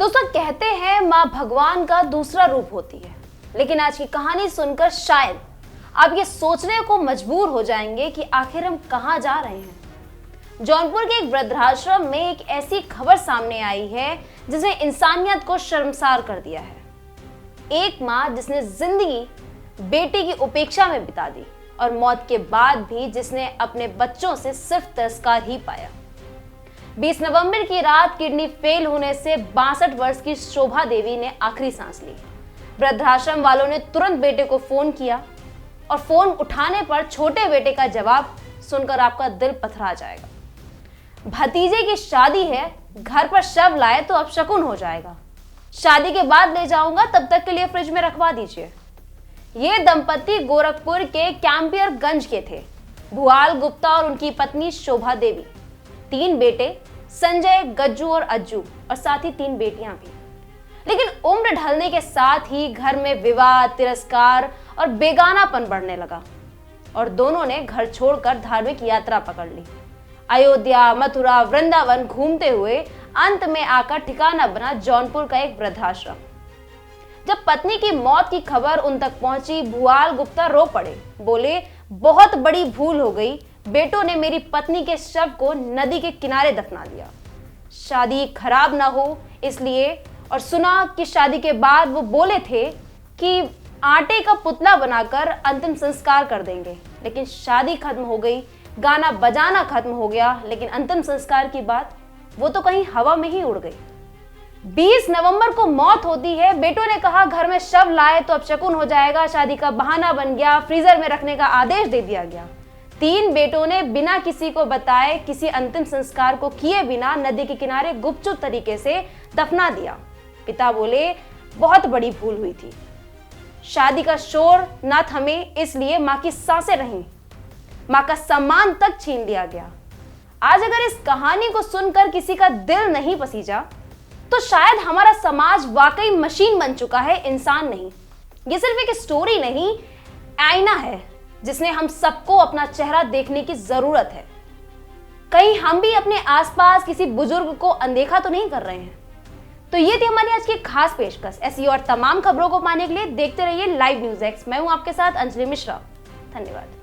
दोस्तों, कहते हैं माँ भगवान का दूसरा रूप होती है, लेकिन आज की कहानी सुनकर शायद आप ये सोचने को मजबूर हो जाएंगे कि आखिर हम कहाँ जा रहे हैं। जौनपुर के एक वृद्धाश्रम में एक ऐसी खबर सामने आई है जिसने इंसानियत को शर्मसार कर दिया है। एक माँ जिसने जिंदगी बेटी की उपेक्षा में बिता दी और मौत के बाद भी जिसने अपने बच्चों से सिर्फ तिरस्कार ही पाया। 20 नवंबर की रात किडनी फेल होने से 62 वर्ष की शोभा देवी ने आखिरी सांस ली। वृद्धाश्रम वालों ने तुरंत बेटे को फोन किया और फोन उठाने पर छोटे बेटे का जवाब सुनकर आपका दिल पथरा जाएगा। भतीजे की शादी है, घर पर शव लाए तो अपशकुन हो जाएगा। शादी के बाद ले जाऊंगा, तब तक के लिए फ्रिज में रखवा दीजिए। ये दंपति गोरखपुर के कैंपियरगंज के थे, भुआल गुप्ता और उनकी पत्नी शोभा देवी। 3 बेटे संजय, गज्जू और अज्जू, और साथ ही 3 बेटियां भी। लेकिन उम्र ढलने के साथ ही घर में विवाद, तिरस्कार और बेगानापन बढ़ने लगा और दोनों ने घर छोड़कर धार्मिक यात्रा पकड़ ली। अयोध्या, मथुरा, वृंदावन घूमते हुए अंत में आकर ठिकाना बना जौनपुर का एक वृद्धाश्रम। जब पत्नी की मौत की खबर उन तक पहुंची, भुआल गुप्ता रो पड़े। बोले, बहुत बड़ी भूल हो गई, बेटों ने मेरी पत्नी के शव को नदी के किनारे दफना दिया। शादी खराब ना हो इसलिए, और सुना कि शादी के बाद वो बोले थे कि आटे का पुतला बनाकर अंतिम संस्कार कर देंगे, लेकिन शादी खत्म हो गई, गाना बजाना खत्म हो गया, लेकिन अंतिम संस्कार की बात वो तो कहीं हवा में ही उड़ गई। 20 नवंबर को मौत होती है। बेटों ने कहा घर में शव लाए तो अपशकुन हो जाएगा, शादी का बहाना बन गया, फ्रीजर में रखने का आदेश दे दिया गया। 3 बेटों ने बिना किसी को बताए, किसी अंतिम संस्कार को किए बिना नदी के किनारे गुपचुप तरीके से दफना दिया। पिता बोले, बहुत बड़ी भूल हुई थी। शादी का शोर न थमे इसलिए मां की सांसें रहीं, मां का सम्मान तक छीन लिया गया। आज अगर इस कहानी को सुनकर किसी का दिल नहीं पसीजा तो शायद हमारा समाज वाकई मशीन बन चुका है, इंसान नहीं। ये सिर्फ एक स्टोरी नहीं, आईना है जिसने हम सबको अपना चेहरा देखने की जरूरत है। कहीं हम भी अपने आसपास किसी बुजुर्ग को अनदेखा तो नहीं कर रहे हैं। तो ये थी हमारी आज की खास पेशकश। ऐसी और तमाम खबरों को पाने के लिए देखते रहिए लाइव न्यूज़ एक्स। मैं हूं आपके साथ अंजलि मिश्रा। धन्यवाद।